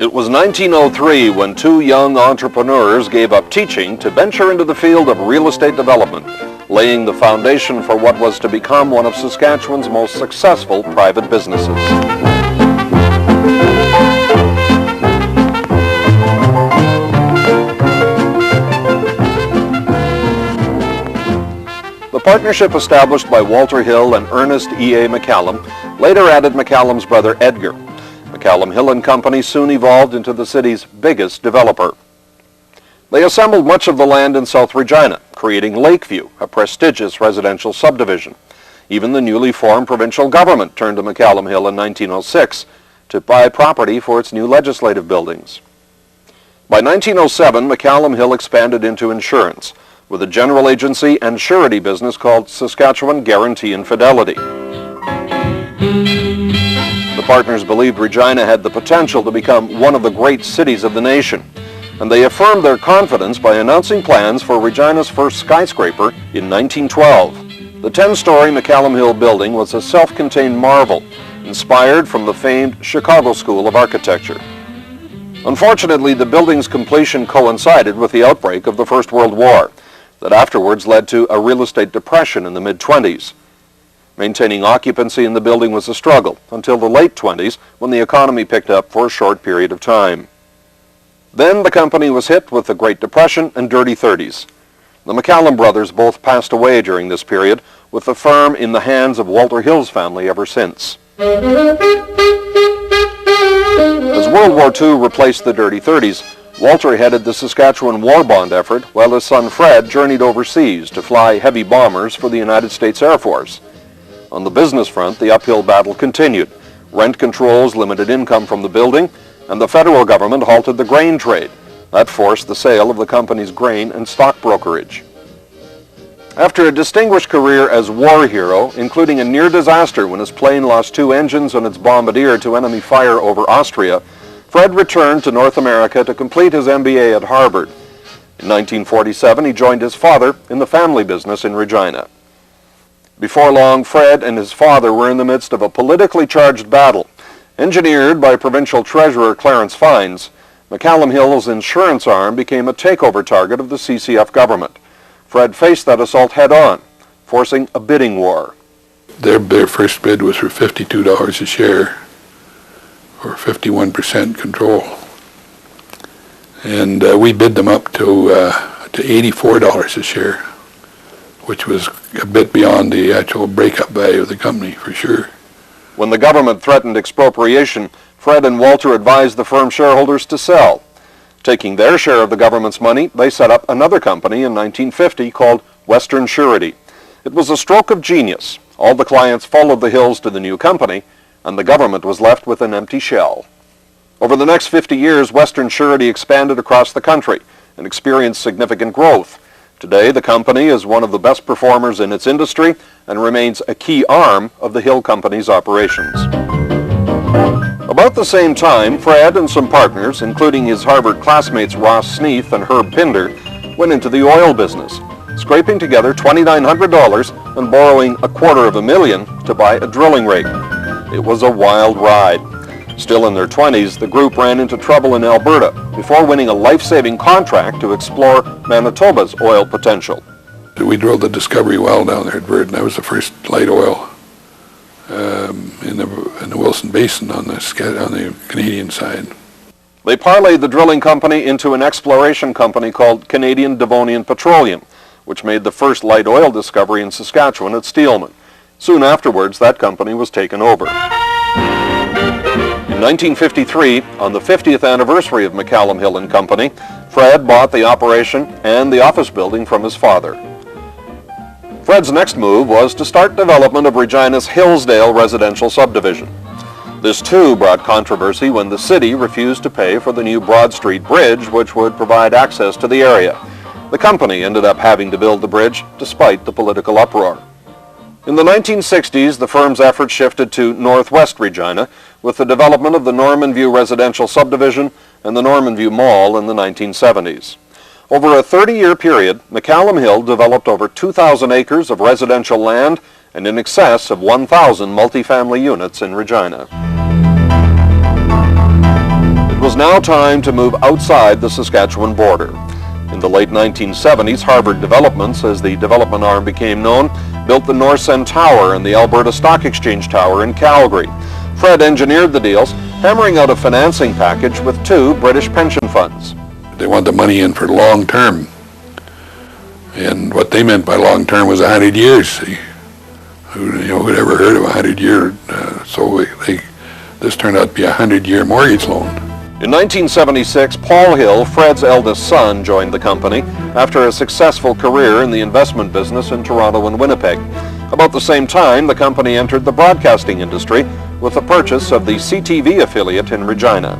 It was 1903 when two young entrepreneurs gave up teaching to venture into the field of real estate development, laying the foundation for what was to become one of Saskatchewan's most successful private businesses. The partnership established by Walter Hill and Ernest E.A. McCallum later added McCallum's brother Edgar. McCallum Hill and Company soon evolved into the city's biggest developer. They assembled much of the land in South Regina, creating Lakeview, a prestigious residential subdivision. Even the newly formed provincial government turned to McCallum Hill in 1906 to buy property for its new legislative buildings. By 1907, McCallum Hill expanded into insurance, with a general agency and surety business called Saskatchewan Guarantee and Fidelity. The partners believed Regina had the potential to become one of the great cities of the nation, and they affirmed their confidence by announcing plans for Regina's first skyscraper in 1912. The 10-story McCallum Hill building was a self-contained marvel, inspired from the famed Chicago School of Architecture. Unfortunately, the building's completion coincided with the outbreak of the First World War, that afterwards led to a real estate depression in the mid-20s. Maintaining occupancy in the building was a struggle until the late 20s, when the economy picked up for a short period of time. Then the company was hit with the Great Depression and dirty 30s. The McCallum brothers both passed away during this period, with the firm in the hands of Walter Hill's family ever since. As World War II replaced the dirty 30s, Walter headed the Saskatchewan war bond effort, while his son Fred journeyed overseas to fly heavy bombers for the United States Air Force. On the business front, the uphill battle continued. Rent controls limited income from the building, and the federal government halted the grain trade. That forced the sale of the company's grain and stock brokerage. After a distinguished career as war hero, including a near disaster when his plane lost 2 engines on its bombardier to enemy fire over Austria, Fred returned to North America to complete his MBA at Harvard. In 1947, he joined his father in the family business in Regina. Before long, Fred and his father were in the midst of a politically charged battle. Engineered by Provincial Treasurer Clarence Fines, McCallum Hill's insurance arm became a takeover target of the CCF government. Fred faced that assault head-on, forcing a bidding war. Their first bid was for $52 a share, or 51% control. And we bid them up to $84 a share, which was a bit beyond the actual breakup value of the company, for sure. When the government threatened expropriation, Fred and Walter advised the firm shareholders to sell. Taking their share of the government's money, they set up another company in 1950 called Western Surety. It was a stroke of genius. All the clients followed the Hills to the new company, and the government was left with an empty shell. Over the next 50 years, Western Surety expanded across the country and experienced significant growth. Today, the company is one of the best performers in its industry and remains a key arm of the Hill Company's operations. About the same time, Fred and some partners, including his Harvard classmates Ross Sneath and Herb Pinder, went into the oil business, scraping together $2,900 and borrowing $250,000 to buy a drilling rig. It was a wild ride. Still in their 20s, the group ran into trouble in Alberta before winning a life-saving contract to explore Manitoba's oil potential. We drilled the Discovery well down there at Verdun. That was the first light oil in the Wilson Basin on the Canadian side. They parlayed the drilling company into an exploration company called Canadian Devonian Petroleum, which made the first light oil discovery in Saskatchewan at Steelman. Soon afterwards, that company was taken over. In 1953, on the 50th anniversary of McCallum Hill and Company, Fred bought the operation and the office building from his father. Fred's next move was to start development of Regina's Hillsdale residential subdivision. This too brought controversy when the city refused to pay for the new Broad Street Bridge, which would provide access to the area. The company ended up having to build the bridge despite the political uproar. In the 1960s, the firm's efforts shifted to northwest Regina with the development of the Normanview residential subdivision and the Normanview Mall in the 1970s. Over a 30-year period, McCallum Hill developed over 2,000 acres of residential land and in excess of 1,000 multifamily units in Regina. was now time to move outside the Saskatchewan border. In the late 1970s, Harvard Developments, as the development arm became known, built the North End Tower and the Alberta Stock Exchange Tower in Calgary. Fred engineered the deals, hammering out a financing package with 2 British pension funds. They want the money in for long term. And what they meant by long term was 100 years. See? Who'd ever heard of 100-year? This turned out to be a 100-year mortgage loan. In 1976, Paul Hill, Fred's eldest son, joined the company after a successful career in the investment business in Toronto and Winnipeg. About the same time, the company entered the broadcasting industry with the purchase of the CTV affiliate in Regina.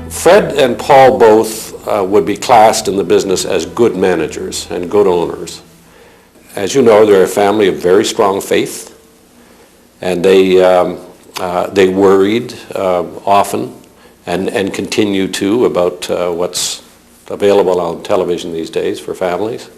Fred and Paul both would be classed in the business as good managers and good owners. As you know, they're a family of very strong faith, and they worried often and continue to about what's available on television these days for families.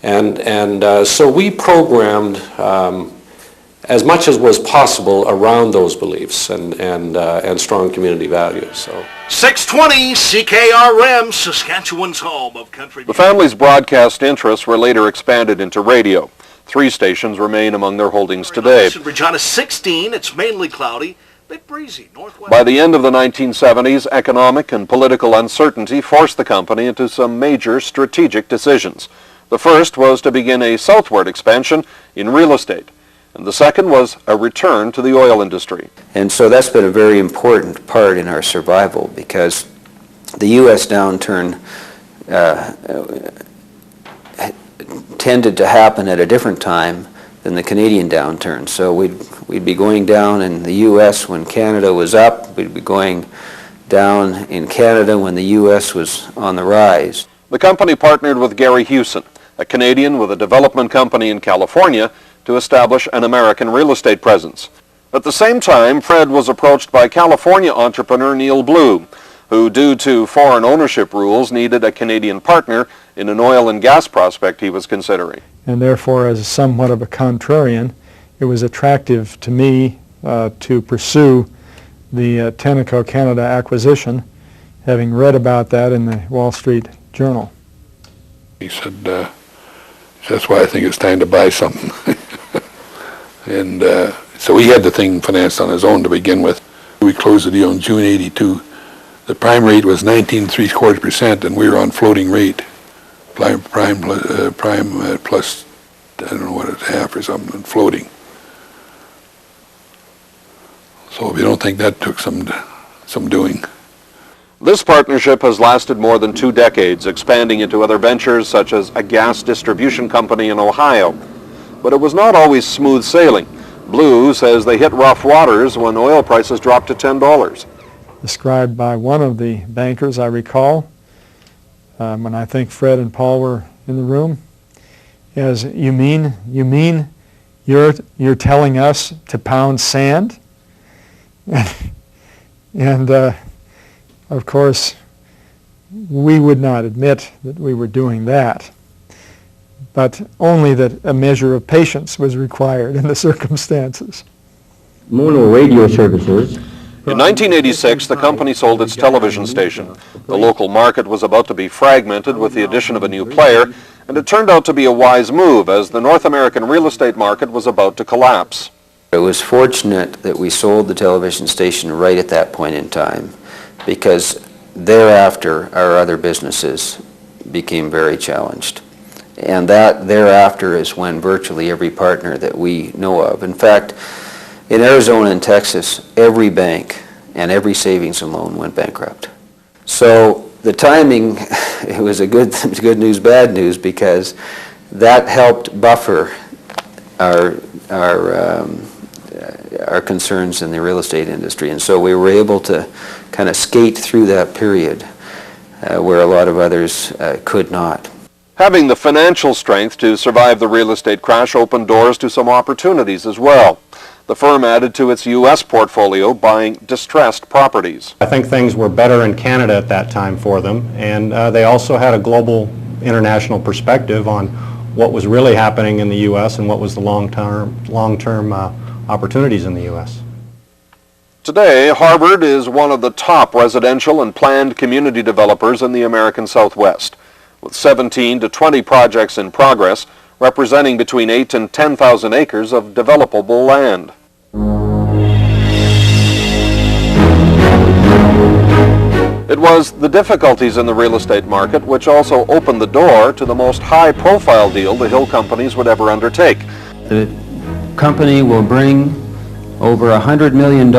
And so we programmed as much as was possible around those beliefs and strong community values. So 620 CKRM, Saskatchewan's home of country. The family's broadcast interests were later expanded into radio. 3 stations remain among their holdings today. Regina 16, it's mainly cloudy, bit breezy, northwest. By the end of the 1970s, economic and political uncertainty forced the company into some major strategic decisions. The first was to begin a southward expansion in real estate, and the second was a return to the oil industry. And so that's been a very important part in our survival, because the U.S. downturn tended to happen at a different time than the Canadian downturn. So we'd be going down in the U.S. when Canada was up. We'd be going down in Canada when the U.S. was on the rise. The company partnered with Gary Hewson, a Canadian with a development company in California, to establish an American real estate presence. At the same time, Fred was approached by California entrepreneur Neal, who, due to foreign ownership rules, needed a Canadian partner in an oil and gas prospect he was considering. And therefore, as somewhat of a contrarian, it was attractive to me to pursue the Tenneco Canada acquisition, having read about that in the Wall Street Journal. He said, that's why I think it's time to buy something. And so he had the thing financed on his own to begin with. We closed the deal in June '82. The prime rate was 19.75%, and we were on floating rate. Prime plus, I don't know what it's, half or something, floating. So if you don't think that took some doing. This partnership has lasted more than 2 decades, expanding into other ventures such as a gas distribution company in Ohio. But it was not always smooth sailing. Blue says they hit rough waters when oil prices dropped to $10. Described by one of the bankers, I recall, when I think Fred and Paul were in the room, as, you mean you're telling us to pound sand? And of course, we would not admit that we were doing that, but only that a measure of patience was required in the circumstances. Mono radio services. In 1986, the company sold its television station. The local market was about to be fragmented with the addition of a new player, and it turned out to be a wise move as the North American real estate market was about to collapse. It was fortunate that we sold the television station right at that point in time, because thereafter our other businesses became very challenged. And that thereafter is when virtually every partner that we know of, in fact, in Arizona and Texas, every bank and every savings and loan went bankrupt. So the timing, it was a good news, bad news, because that helped buffer our concerns in the real estate industry. And so we were able to kind of skate through that period where a lot of others could not. Having the financial strength to survive the real estate crash opened doors to some opportunities as well. The firm added to its U.S. portfolio, buying distressed properties. I think things were better in Canada at that time for them, and they also had a global international perspective on what was really happening in the U.S. and what was the long-term opportunities in the U.S. Today, Harvard is one of the top residential and planned community developers in the American Southwest, with 17 to 20 projects in progress, representing between 8 and 10,000 acres of developable land. It was the difficulties in the real estate market which also opened the door to the most high-profile deal the Hill companies would ever undertake. The company will bring over $100 million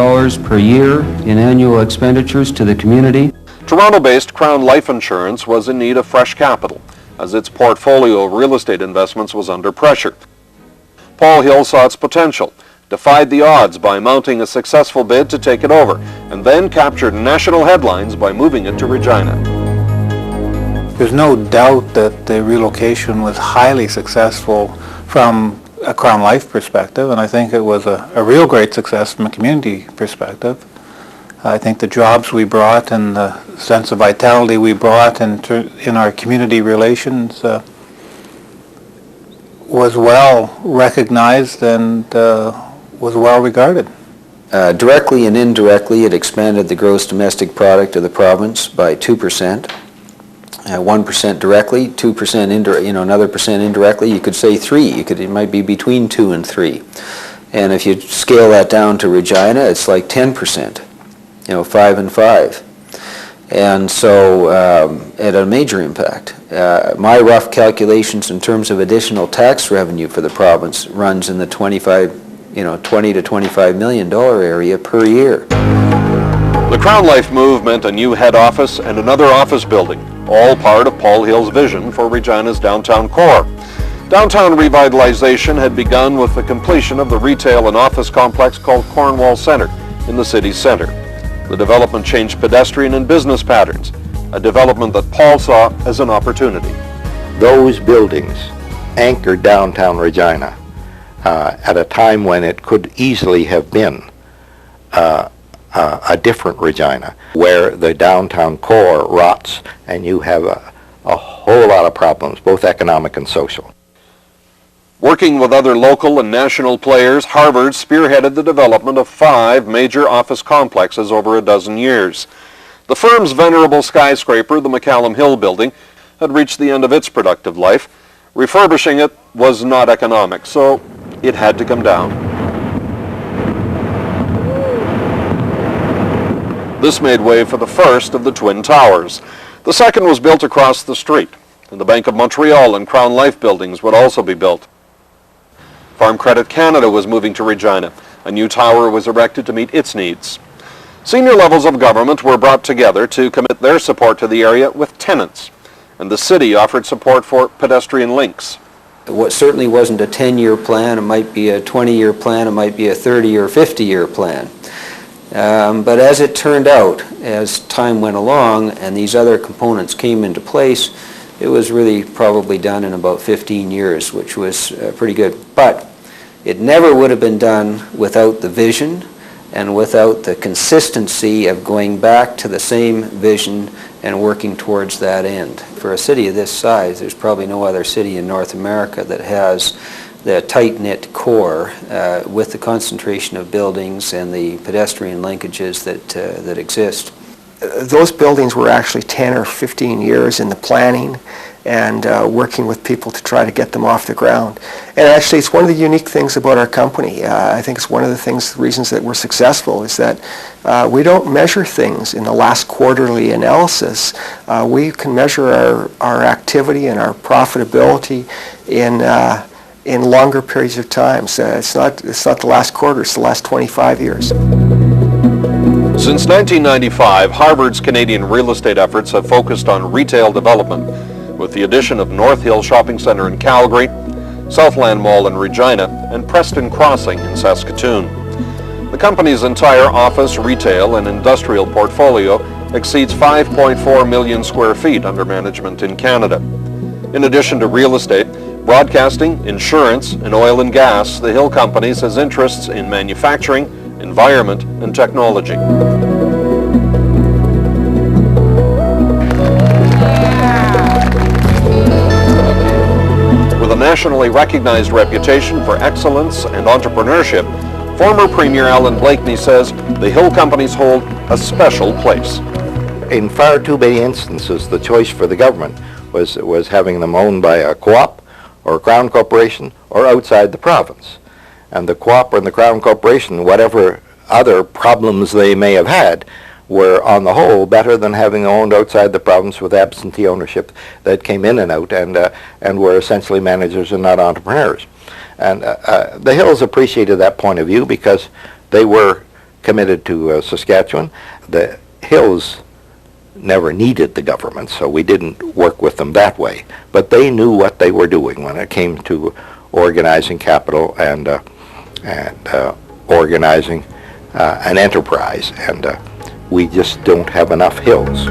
per year in annual expenditures to the community. Toronto-based CrownLife Insurance was in need of fresh capital, as its portfolio of real estate investments was under pressure. Paul Hill saw its potential, defied the odds by mounting a successful bid to take it over, and then captured national headlines by moving it to Regina. There's no doubt that the relocation was highly successful from a CrownLife perspective, and I think it was a real great success from a community perspective. I think the jobs we brought and the sense of vitality we brought in our community relations was well recognized and was well regarded. Directly and indirectly, it expanded the gross domestic product of the province by 2%. 1% directly, 2% another percent indirectly. You could say 3. It might be between 2 and 3. And if you scale that down to Regina, it's like 10%. 5 and 5. And so it had a major impact. My rough calculations in terms of additional tax revenue for the province runs in the $20 to $25 million area per year. The CrownLife move meant a new head office and another office building, all part of Paul Hill's vision for Regina's downtown core. Downtown revitalization had begun with the completion of the retail and office complex called Cornwall Centre in the city's center. The development changed pedestrian and business patterns, a development that Paul saw as an opportunity. Those buildings anchored downtown Regina at a time when it could easily have been a different Regina, where the downtown core rots and you have a whole lot of problems, both economic and social. Working with other local and national players, Harvard spearheaded the development of 5 major office complexes over a dozen years. The firm's venerable skyscraper, the McCallum Hill building, had reached the end of its productive life. Refurbishing it was not economic, so it had to come down. This made way for the first of the Twin Towers. The second was built across the street, and the Bank of Montreal and CrownLife buildings would also be built. Farm Credit Canada was moving to Regina. A new tower was erected to meet its needs. Senior levels of government were brought together to commit their support to the area with tenants, and the city offered support for pedestrian links. What certainly wasn't a 10-year plan. It might be a 20-year plan. It might be a 30 or 50-year plan. But as it turned out, as time went along and these other components came into place, it was really probably done in about 15 years, which was pretty good. But it never would have been done without the vision and without the consistency of going back to the same vision and working towards that end. For a city of this size, there's probably no other city in North America that has the tight-knit core with the concentration of buildings and the pedestrian linkages that exist. Those buildings were actually 10 or 15 years in the planning and working with people to try to get them off the ground. And actually, it's one of the unique things about our company. I think it's one of the reasons that we're successful is that we don't measure things in the last quarterly analysis. We can measure our activity and our profitability in longer periods of time. So it's not the last quarter, it's the last 25 years. Since 1995, Harvard's Canadian real estate efforts have focused on retail development, with the addition of North Hill Shopping Centre in Calgary, Southland Mall in Regina, and Preston Crossing in Saskatoon. The company's entire office, retail, and industrial portfolio exceeds 5.4 million square feet under management in Canada. In addition to real estate, broadcasting, insurance, and oil and gas, the Hill Companies has interests in manufacturing, environment, and technology. With a nationally recognized reputation for excellence and entrepreneurship, Former Premier Alan Blakeney says the Hill companies hold a special place. In far too many instances, the choice for the government was having them owned by a co-op or a Crown Corporation or outside the province. And the co-op and the Crown Corporation, whatever other problems they may have had, were on the whole better than having owned outside the province with absentee ownership that came in and out and were essentially managers and not entrepreneurs. And the Hills appreciated that point of view because they were committed to Saskatchewan. The Hills never needed the government, so we didn't work with them that way. But they knew what they were doing when it came to organizing capital and organizing an enterprise. And we just don't have enough Hills.